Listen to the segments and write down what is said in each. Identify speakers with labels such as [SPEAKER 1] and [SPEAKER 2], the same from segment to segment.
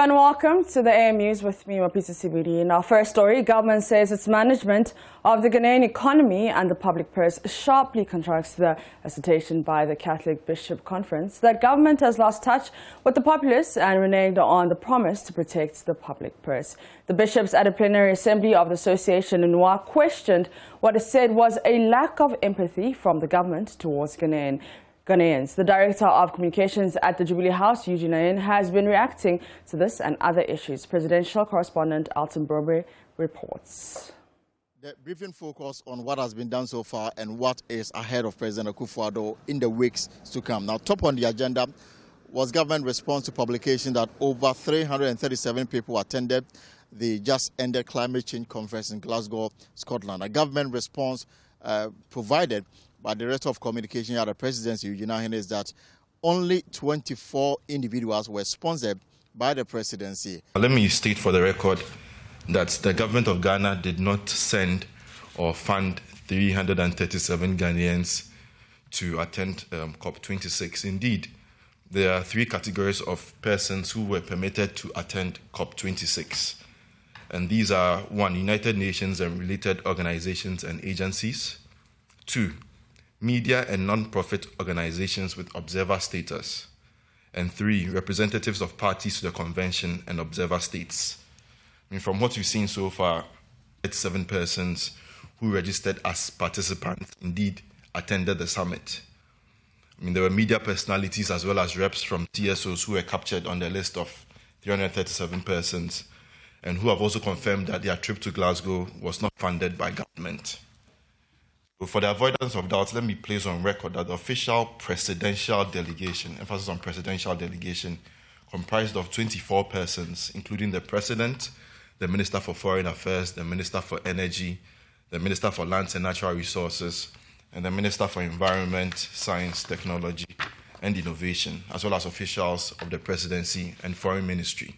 [SPEAKER 1] And welcome to the AM News with me, Mapisa Sibudi. In our first story, government says its management of the Ghanaian economy and the public purse sharply contrasts the assertion by the Catholic Bishop Conference that government has lost touch with the populace and reneged on the promise to protect the public purse. The bishops at a plenary assembly of the Association in Noir questioned what is said was a lack of empathy from the government towards Ghanaians. The Director of Communications at the Jubilee House, Eugene Ayin, has been reacting to this and other issues. Presidential correspondent Alton Brobre reports.
[SPEAKER 2] The briefing focused on what has been done so far and what is ahead of President Akufo-Addo in the weeks to come. Now, top on the agenda was government response to publication that over 337 people attended the just-ended climate change conference in Glasgow, Scotland. A government response provided by the Director of Communication at the Presidency, Eugene Ayin, is that only 24 individuals were sponsored by the Presidency.
[SPEAKER 3] Let me state for the record that the government of Ghana did not send or fund 337 Ghanaians to attend COP26. Indeed, there are three categories of persons who were permitted to attend COP26. And these are: 1, United Nations and related organizations and agencies; 2, media and non-profit organizations with observer status; and 3, representatives of parties to the convention and observer states. From what we've seen so far, 7 persons who registered as participants indeed attended the summit. There were media personalities as well as reps from TSOs who were captured on the list of 337 persons and who have also confirmed that their trip to Glasgow was not funded by government. For the avoidance of doubt, let me place on record that the official presidential delegation, emphasis on presidential delegation, comprised of 24 persons, including the President, the Minister for Foreign Affairs, the Minister for Energy, the Minister for Lands and Natural Resources, and the Minister for Environment, Science, Technology, and Innovation, as well as officials of the Presidency and Foreign Ministry.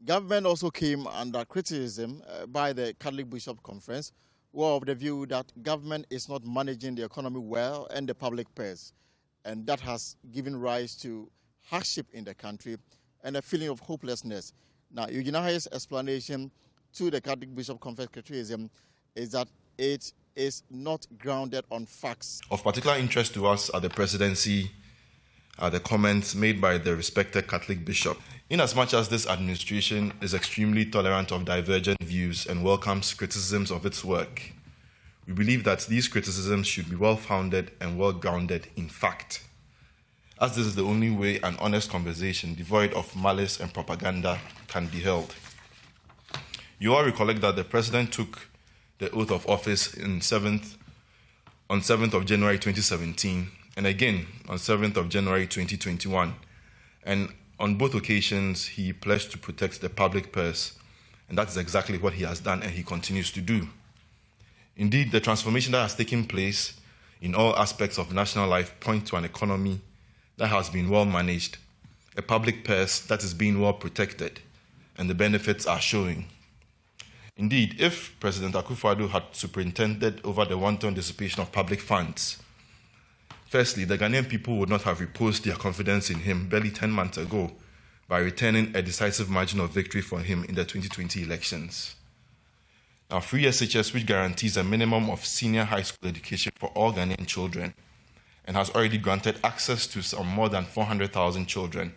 [SPEAKER 2] Government also came under criticism by the Catholic Bishop Conference, who are of the view that government is not managing the economy well and the public purse, and that has given rise to hardship in the country and a feeling of hopelessness. Now, Eugene Ayin's explanation to the Catholic Bishop Conference criticism is that it is not grounded on facts.
[SPEAKER 3] Of particular interest to us at the Presidency are the comments made by the respected Catholic Bishop. Inasmuch as this administration is extremely tolerant of divergent views and welcomes criticisms of its work, we believe that these criticisms should be well-founded and well-grounded in fact, as this is the only way an honest conversation devoid of malice and propaganda can be held. You all recollect that the President took the oath of office on 7th of January 2017, and again on 7th of January 2021. And on both occasions, he pledged to protect the public purse, and that is exactly what he has done and he continues to do. Indeed, the transformation that has taken place in all aspects of national life point to an economy that has been well managed, a public purse that is being well protected, and the benefits are showing. Indeed, if President Akufo-Addo had superintended over the wanton dissipation of public funds, firstly, the Ghanaian people would not have reposed their confidence in him barely 10 months ago by returning a decisive margin of victory for him in the 2020 elections. Now, free SHS, which guarantees a minimum of senior high school education for all Ghanaian children and has already granted access to some more than 400,000 children,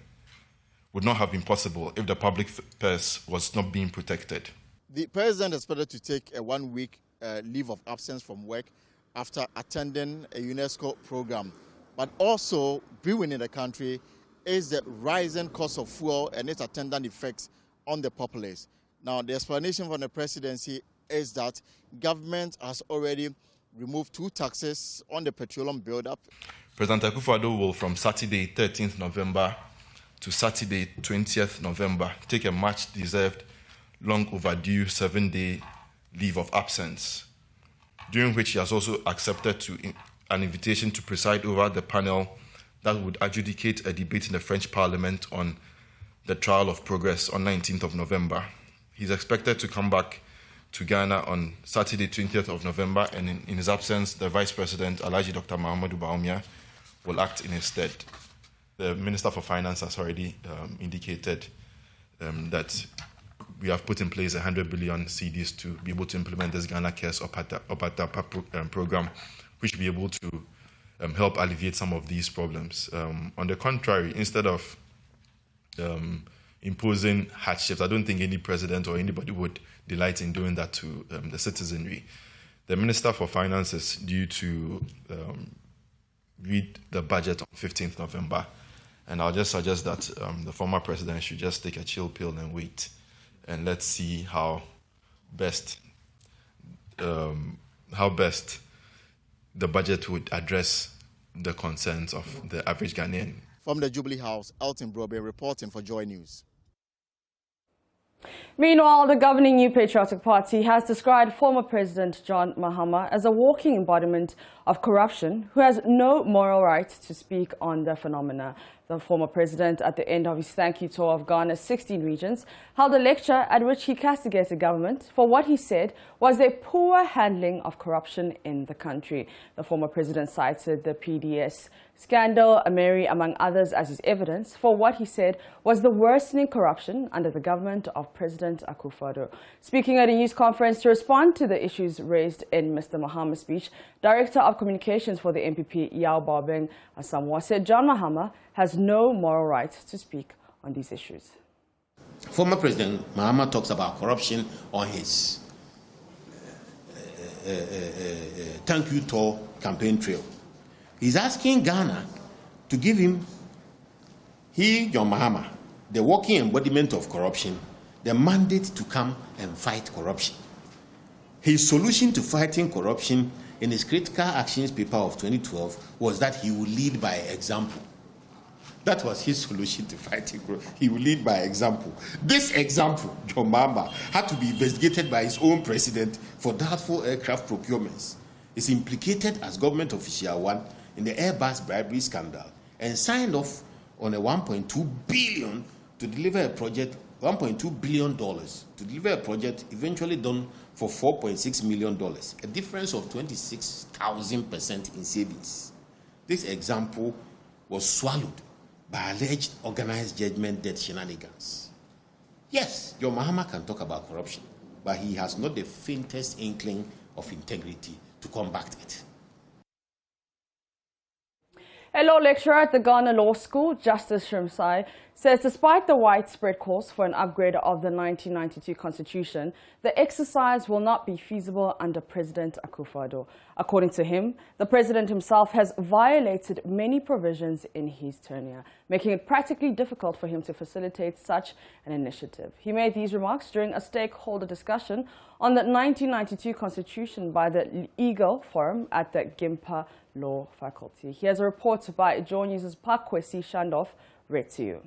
[SPEAKER 3] would not have been possible if the public purse was not being protected.
[SPEAKER 2] The President is expected to take a 1-week leave of absence from work after attending a UNESCO program. But also brewing in the country is the rising cost of fuel and its attendant effects on the populace. Now, the explanation from the Presidency is that government has already removed 2 taxes on the petroleum buildup.
[SPEAKER 3] President Akufo-Addo will, from Saturday 13th November to Saturday 20th November, take a much-deserved, long overdue 7-day leave of absence, during which he has also accepted an invitation to preside over the panel that would adjudicate a debate in the French Parliament on the trial of progress on 19th of November. He's expected to come back to Ghana on Saturday, 20th of November, and in his absence, the Vice President, Alhaji Dr. Mahamudu Bawumia, will act in his stead. The Minister for Finance has already indicated that we have put in place 100 billion cedis to be able to implement this Ghana Cares Opata program, which will be able to help alleviate some of these problems. On the contrary, instead of imposing hardships, I don't think any president or anybody would delight in doing that to the citizenry. The Minister for Finance is due to read the budget on 15th November, and I'll just suggest that the former president should just take a chill pill and wait, and let's see how best the budget would address the concerns of the average Ghanaian.
[SPEAKER 2] From the Jubilee House, Elton Brobe reporting for Joy News.
[SPEAKER 1] Meanwhile, the governing New Patriotic Party has described former President John Mahama as a walking embodiment of corruption who has no moral right to speak on the phenomena. The former president, at the end of his thank you tour of Ghana's 16 regions, held a lecture at which he castigated government for what he said was their poor handling of corruption in the country. The former president cited the PDS scandal, Ameri, among others, as his evidence for what he said was the worsening corruption under the government of President Akufo-Addo. Speaking at a news conference to respond to the issues raised in Mr. Mahama's speech, Director of Communications for the NPP, Yao Bobeng Asamoah, said John Mahama has no moral right to speak on these issues.
[SPEAKER 4] Former President Mahama talks about corruption on his thank you tour campaign trail. He's asking Ghana to give him, John Mahama, the walking embodiment of corruption, the mandate to come and fight corruption. His solution to fighting corruption in his critical actions paper of 2012 was that he would lead by example. That was his solution to fighting corruption. He would lead by example. This example, John Mahama, had to be investigated by his own president for doubtful aircraft procurements. Is implicated as government official one in the Airbus bribery scandal and signed off on a $1.2 billion to deliver a project, $1.2 billion to deliver a project eventually done for $4.6 million, a difference of 26,000% in savings. This example was swallowed by alleged organized judgment debt shenanigans. Yes, John Mahama can talk about corruption, but he has not the faintest inkling of integrity to combat it.
[SPEAKER 1] A law lecturer at the Ghana Law School, Justice Shrimsai, says despite the widespread calls for an upgrade of the 1992 Constitution, the exercise will not be feasible under President Akufo-Addo. According to him, the president himself has violated many provisions in his tenure, making it practically difficult for him to facilitate such an initiative. He made these remarks during a stakeholder discussion on the 1992 Constitution by the Eagle Forum at the Gimpa Law Faculty. Here's a report by Joy News' Pakwesi Shandoff, read to you.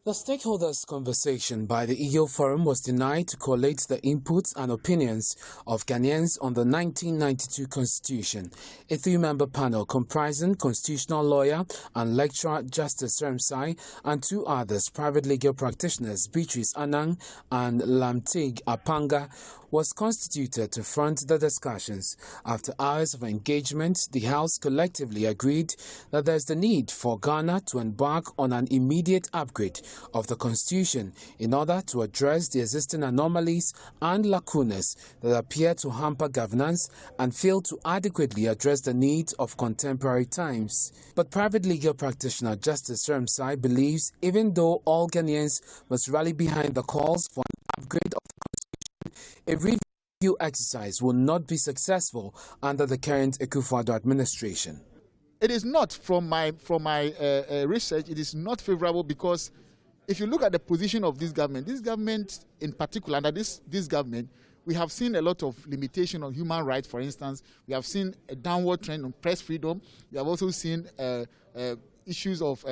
[SPEAKER 5] The stakeholders' conversation by the Eagle Forum was denied to collate the inputs and opinions of Ghanaians on the 1992 Constitution. A three-member panel comprising constitutional lawyer and lecturer Justice Shrimsai and two others, private legal practitioners Beatrice Anang and Lamtig Apanga, was constituted to front the discussions. After hours of engagement, the House collectively agreed that there is the need for Ghana to embark on an immediate upgrade of the Constitution in order to address the existing anomalies and lacunas that appear to hamper governance and fail to adequately address the needs of contemporary times. But private legal practitioner Justice Shrimsai believes even though all Ghanaians must rally behind the calls for an upgrade of the a review exercise will not be successful under the current Akufo-Addo administration.
[SPEAKER 6] It is not, from my research, it is not favorable because if you look at the position of this government in particular, under this government, we have seen a lot of limitation on human rights. For instance, we have seen a downward trend on press freedom. We have also seen issues of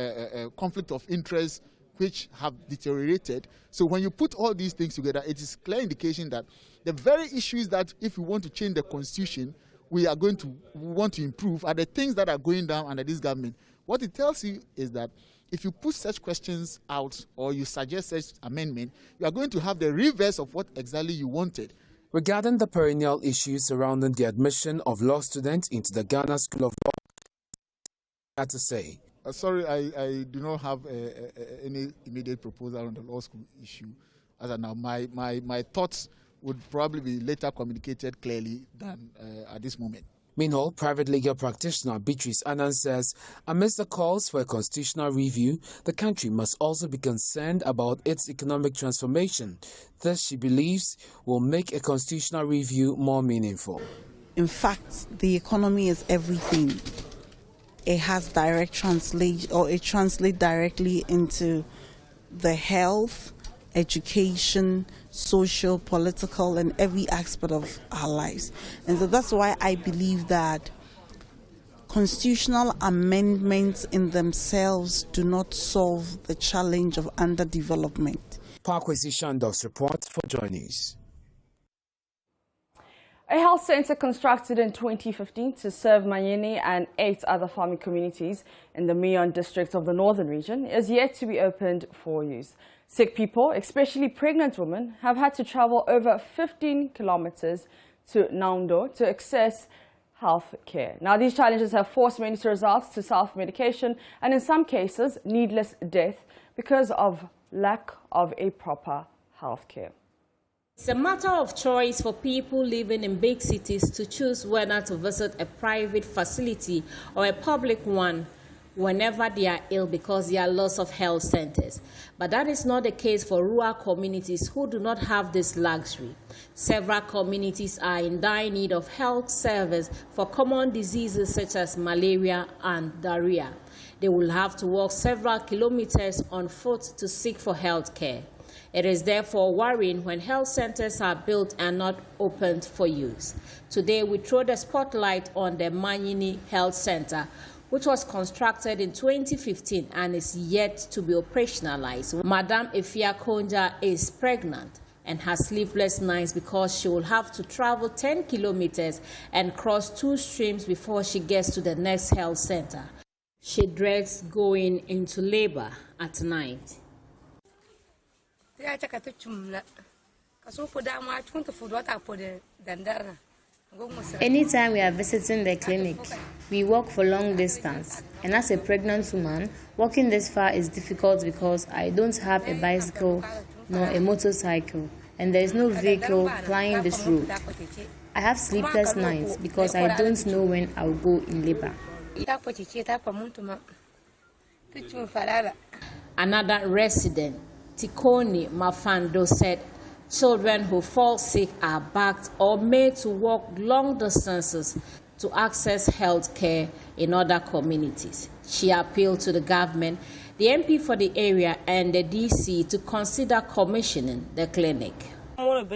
[SPEAKER 6] conflict of interest, which have deteriorated. So when you put all these things together, it is clear indication that the very issues that if we want to change the Constitution, we are going to want to improve are the things that are going down under this government. What it tells you is that if you put such questions out or you suggest such amendment, you are going to have the reverse of what exactly you wanted.
[SPEAKER 5] Regarding the perennial issues surrounding the admission of law students into the Ghana School of Law, had to say,
[SPEAKER 6] sorry, I do not have any immediate proposal on the law school issue. As of now, my thoughts would probably be later communicated clearly than at this moment.
[SPEAKER 5] Meanwhile, private legal practitioner Beatrice Annan says, amidst the calls for a constitutional review, the country must also be concerned about its economic transformation. This, she believes, will make a constitutional review more meaningful.
[SPEAKER 7] In fact, the economy is everything. It has direct translation, or it translates directly into the health, education, social, political, and every aspect of our lives. And so that's why I believe that constitutional amendments in themselves do not solve the challenge of underdevelopment.
[SPEAKER 5] Parkwesi Shando's report for Joy News.
[SPEAKER 1] A health center constructed in 2015 to serve Manyene and 8 other farming communities in the Mion district of the northern region is yet to be opened for use. Sick people, especially pregnant women, have had to travel over 15 kilometers to Naundo to access health care. Now, these challenges have forced many to resort to self-medication and in some cases needless death because of lack of a proper health care.
[SPEAKER 8] It's a matter of choice for people living in big cities to choose whether to visit a private facility or a public one whenever they are ill because there are lots of health centers. But that is not the case for rural communities who do not have this luxury. Several communities are in dire need of health service for common diseases such as malaria and diarrhea. They will have to walk several kilometers on foot to seek for health care. It is therefore worrying when health centers are built and not opened for use. Today, we throw the spotlight on the Manyene Health Center, which was constructed in 2015 and is yet to be operationalized. Madam Efia Konja is pregnant and has sleepless nights because she will have to travel 10 kilometers and cross 2 streams before she gets to the next health center. She dreads going into labor at night.
[SPEAKER 9] Anytime we are visiting the clinic, we walk for long distance. And as a pregnant woman, walking this far is difficult because I don't have a bicycle nor a motorcycle, and there is no vehicle plying this road. I have sleepless nights because I don't know when I will go in labor.
[SPEAKER 8] Another resident, Tikoni Mafando, said children who fall sick are backed or made to walk long distances to access health care in other communities. She appealed to the government, the MP for the area, and the DC to consider commissioning the clinic.
[SPEAKER 10] When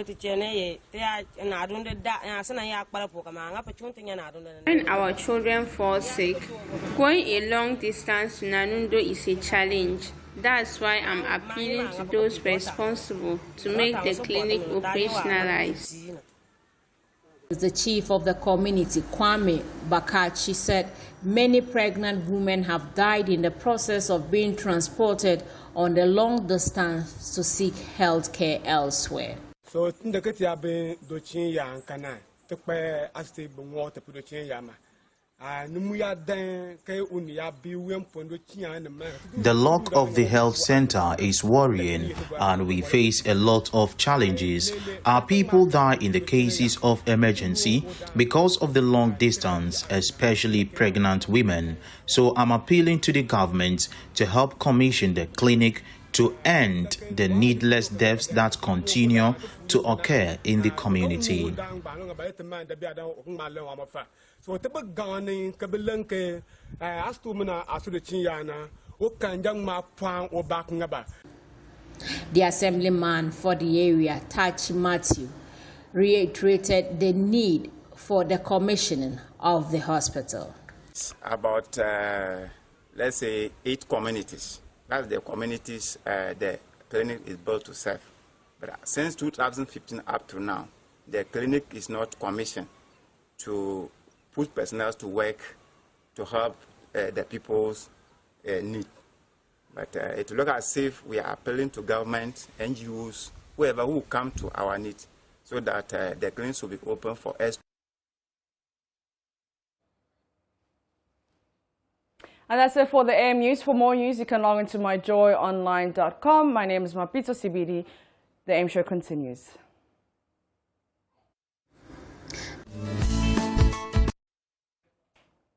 [SPEAKER 10] our children fall sick, going a long distance to Nanundo is a challenge. That's why I'm appealing to those responsible to make the clinic operationalized.
[SPEAKER 8] The chief of the community, Kwame Bakachi, said many pregnant women have died in the process of being transported on the long distance to seek health care elsewhere.
[SPEAKER 11] So the
[SPEAKER 12] lack of the health center is worrying, and we face a lot of challenges. Our people die in the cases of emergency because of the long distance, especially pregnant women. So I'm appealing to the government to help commission the clinic to end the needless deaths that continue to occur in the community.
[SPEAKER 8] The assemblyman for the area, Tachi Matthew, reiterated the need for the commissioning of the hospital.
[SPEAKER 13] About, let's say, 8 communities. That's the communities the clinic is built to serve. But since 2015 up to now, the clinic is not commissioned to put personnel to work to help the people's need. But it looks as if we are appealing to government, NGOs, whoever who come to our need, so that the clinics will be open for us.
[SPEAKER 1] And that's it for the AM News. For more news, you can log into myjoyonline.com. My name is Mapito CBD. The AM Show continues.